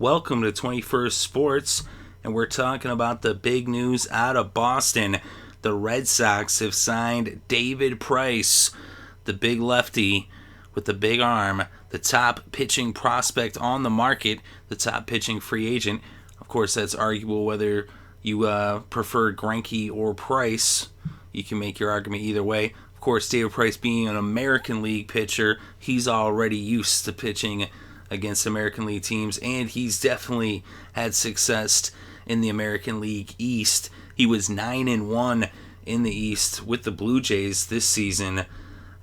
Welcome to 21st Sports, and we're talking about the big news out of Boston. The Red Sox have signed David Price, the Big Lefty with the big arm, the top pitching prospect on the market, the top pitching free agent. Of course, that's arguable whether you prefer Greinke or Price. You can make your argument either way. Of course, David Price being an American League pitcher, he's already used to pitching against American League teams, and he's definitely had success in the American League East. He was 9-1 in the East with the Blue Jays this season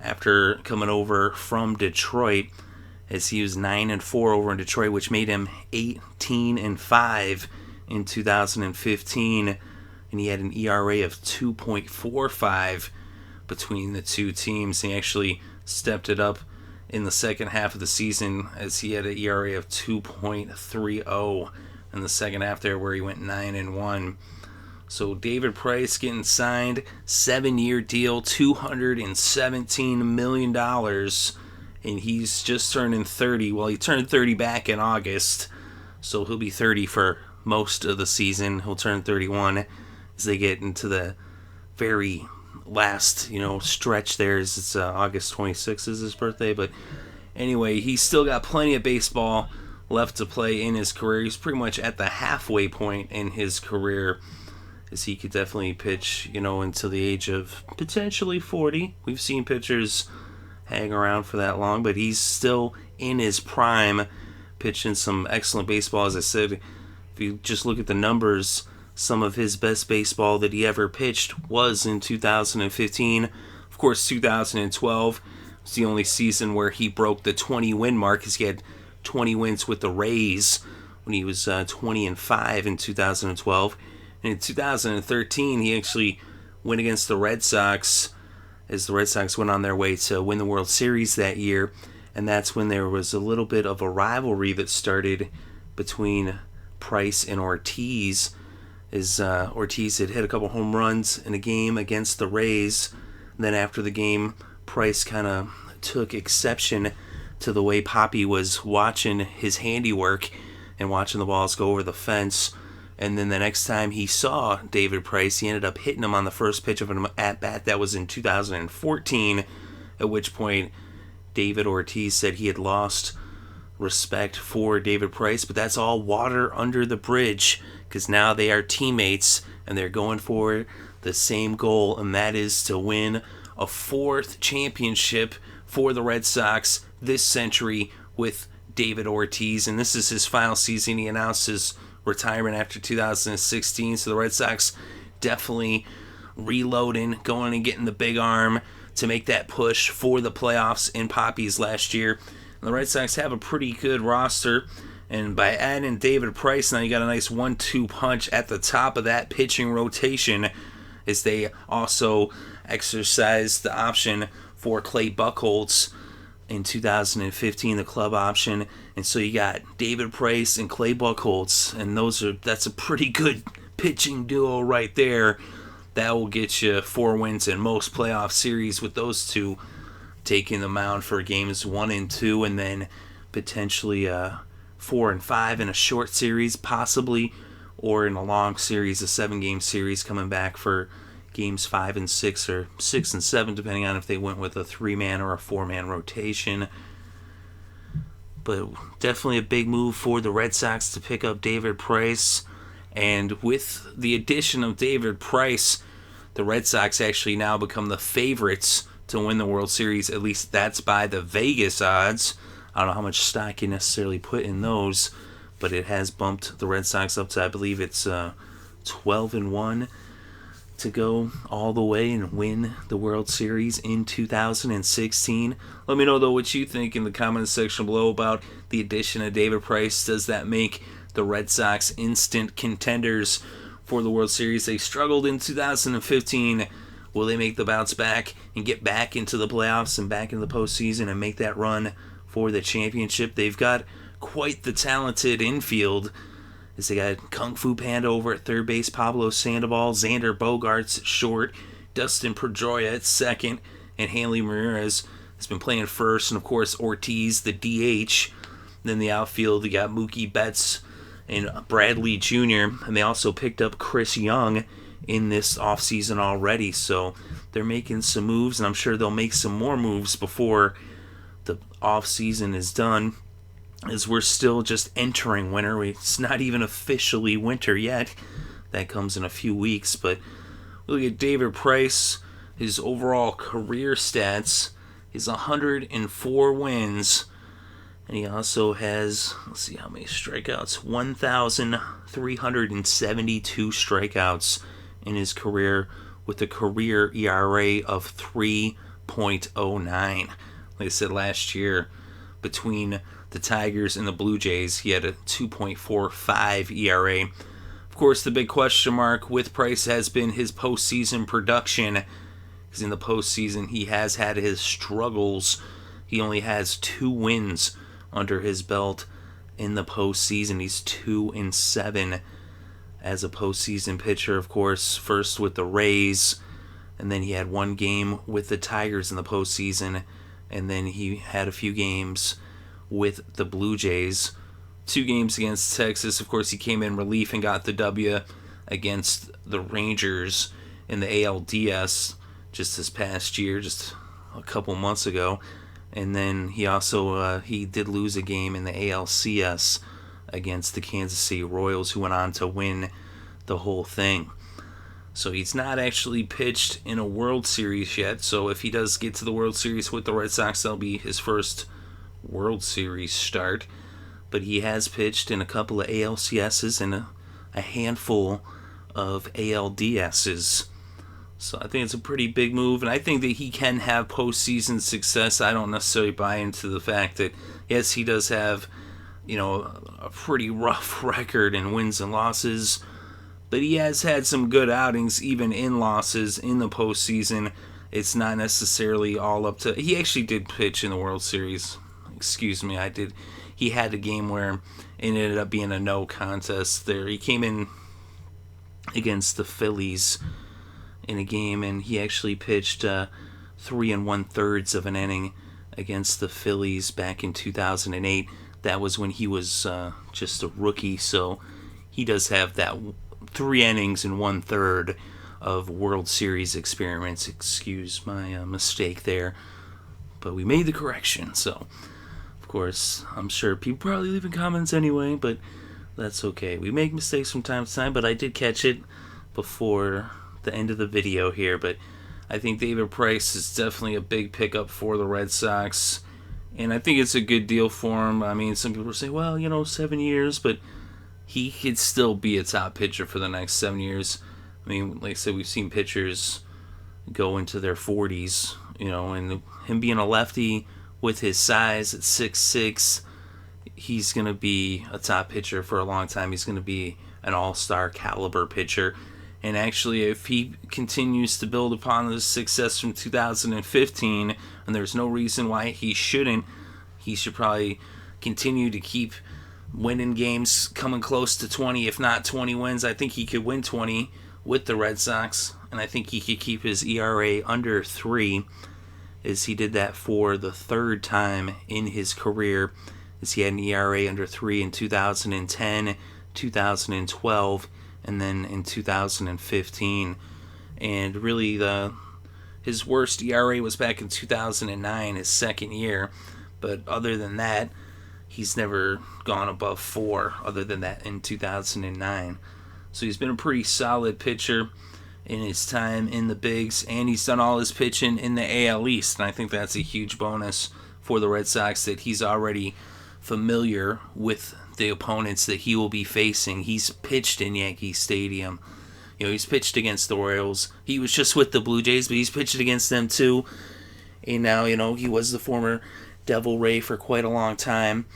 after coming over from Detroit, as he was 9-4 over in Detroit, which made him 18-5 in 2015, and he had an ERA of 2.45 between the two teams. He actually stepped it up in the second half of the season, as he had an ERA of 2.30 in the second half there, where he went 9-1. So David Price getting signed, 7-year deal, $217 million, and he's just turning 30. Well, he turned 30 back in August, so he'll be 30 for most of the season. He'll turn 31 as they get into the very last, stretch there. It's August 26th is his birthday, but anyway, he's still got plenty of baseball left to play in his career. He's pretty much at the halfway point in his career, as he could definitely pitch, until the age of potentially 40. We've seen pitchers hang around for that long, but he's still in his prime, pitching some excellent baseball. As I said, if you just look at the numbers, some of his best baseball that he ever pitched was in 2015. Of course, 2012 was the only season where he broke the 20-win mark, because he had 20 wins with the Rays when he was 20-5 in 2012. And in 2013, he actually went against the Red Sox, as the Red Sox went on their way to win the World Series that year. And that's when there was a little bit of a rivalry that started between Price and Ortiz, as Ortiz had hit a couple home runs in a game against the Rays. And then after the game, Price kind of took exception to the way Papi was watching his handiwork and watching the balls go over the fence. And then the next time he saw David Price, he ended up hitting him on the first pitch of an at-bat. That was in 2014, at which point David Ortiz said he had lost respect for David Price, but that's all water under the bridge, because now they are teammates and they're going for the same goal, and that is to win a fourth championship for the Red Sox this century with David Ortiz. And this is his final season. He announced his retirement after 2016, so the Red Sox definitely reloading, going and getting the big arm to make that push for the playoffs in Papi's last year. And the Red Sox have a pretty good roster, and by adding David Price, now you got a nice 1-2 punch at the top of that pitching rotation, as they also exercised the option for Clay Buchholz in 2015, the club option. And so you got David Price and Clay Buchholz, and that's a pretty good pitching duo right there. That will get you 4 wins in most playoff series, with those two taking the mound for games 1 and 2, and then potentially 4 and 5 in a short series, possibly, or in a long series, a 7-game series, coming back for games 5 and 6, or 6 and 7, depending on if they went with a 3-man or a 4-man rotation. But definitely a big move for the Red Sox to pick up David Price. And with the addition of David Price, the Red Sox actually now become the favorites to win the World Series. At least that's by the Vegas odds. I don't know how much stock you necessarily put in those, but it has bumped the Red Sox up to, I believe it's 12-1 to go all the way and win the World Series in 2016. Let me know, though, what you think in the comments section below about the addition of David Price. Does that make the Red Sox instant contenders for the World Series? They struggled in 2015. Will they make the bounce back and get back into the playoffs and back into the postseason and make that run for the championship? They've got quite the talented infield, as they got Kung Fu Panda over at third base, Pablo Sandoval, Xander Bogaerts at short, Dustin Pedroia at second, and Hanley Ramirez has been playing first, and of course Ortiz, the DH. Then the outfield, you got Mookie Betts and Bradley Jr., and they also picked up Chris Young in this offseason already. So they're making some moves, and I'm sure they'll make some more moves before the offseason is done, as we're still just entering winter. It's not even officially winter yet. That comes in a few weeks. But look at David Price, his overall career stats is 104 wins. And he also has, let's see how many strikeouts, 1,372 strikeouts in his career, with a career ERA of 3.09. Like I said, last year, between the Tigers and the Blue Jays, he had a 2.45 ERA. Of course, the big question mark with Price has been his postseason production, because in the postseason he has had his struggles. He only has 2 wins under his belt in the postseason. He's 2-7 as a postseason pitcher, of course, first with the Rays, and then he had 1 game with the Tigers in the postseason, and then he had a few games with the Blue Jays. 2 games against Texas. Of course, he came in relief and got the W against the Rangers in the ALDS just this past year, just a couple months ago. And then he also he did lose a game in the ALCS against the Kansas City Royals, who went on to win the whole thing. So he's not actually pitched in a World Series yet. So if he does get to the World Series with the Red Sox, that'll be his first World Series start. But he has pitched in a couple of ALCSs and a handful of ALDSs. So I think it's a pretty big move, and I think that he can have postseason success. I don't necessarily buy into the fact that, yes, he does have, a pretty rough record in wins and losses, but he has had some good outings, even in losses in the postseason. It's not necessarily all up to... He actually did pitch in the World Series. Excuse me, I did. He had a game where it ended up being a no contest there. He came in against the Phillies in a game, and he actually pitched 3 1/3 of an inning against the Phillies back in 2008. That was when he was just a rookie, so he does have that 3 innings and 1/3 of World Series experience. Excuse my mistake there, but we made the correction. So, of course, I'm sure people probably leaving comments anyway, but that's okay. We make mistakes from time to time, but I did catch it before the end of the video here. But I think David Price is definitely a big pickup for the Red Sox, and I think it's a good deal for him. I mean, some people say, well, 7 years, but he could still be a top pitcher for the next 7 years. I mean, like I said, we've seen pitchers go into their 40s, and him being a lefty with his size at 6'6", he's going to be a top pitcher for a long time. He's going to be an all-star caliber pitcher. And actually, if he continues to build upon the success from 2015, and there's no reason why he shouldn't, he should probably continue to keep winning games, coming close to 20, if not 20 wins. I think he could win 20 with the Red Sox, and I think he could keep his ERA under 3, as he did that for the 3rd time in his career, as he had an ERA under 3 in 2010, 2012, and then in 2015. And really, his worst ERA was back in 2009, his 2nd year. But other than that, he's never gone above 4, other than that in 2009. So he's been a pretty solid pitcher in his time in the bigs, and he's done all his pitching in the AL East. And I think that's a huge bonus for the Red Sox, that he's already familiar with the opponents that he will be facing. He's pitched in Yankee Stadium. He's pitched against the Royals. He was just with the Blue Jays, but he's pitched against them too. And now, he was the former Devil Ray for quite a long time,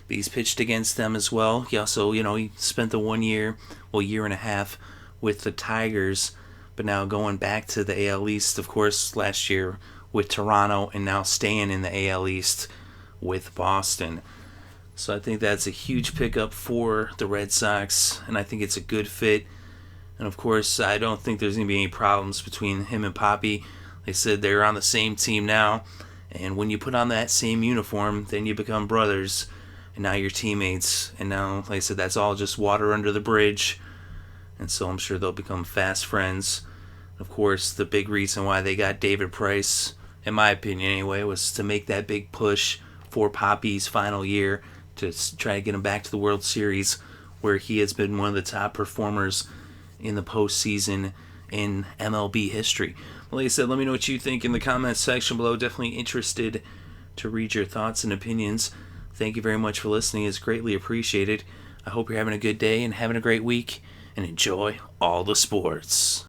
but he's pitched against them as well. He also, he spent the 1 year, year and a half with the Tigers, but now going back to the AL East, of course, last year with Toronto, and now staying in the AL East with Boston. So I think that's a huge pickup for the Red Sox, and I think it's a good fit. And of course, I don't think there's going to be any problems between him and Papi. They said they're on the same team now, and when you put on that same uniform, then you become brothers. and now you're teammates. And now, like I said, that's all just water under the bridge. And so I'm sure they'll become fast friends. Of course, the big reason why they got David Price, in my opinion anyway, was to make that big push for Papi's final year to try to get him back to the World Series, where he has been one of the top performers in the postseason in MLB history. Well, like I said, let me know what you think in the comments section below. Definitely interested to read your thoughts and opinions. Thank you very much for listening. It's greatly appreciated. I hope you're having a good day and having a great week, and enjoy all the sports.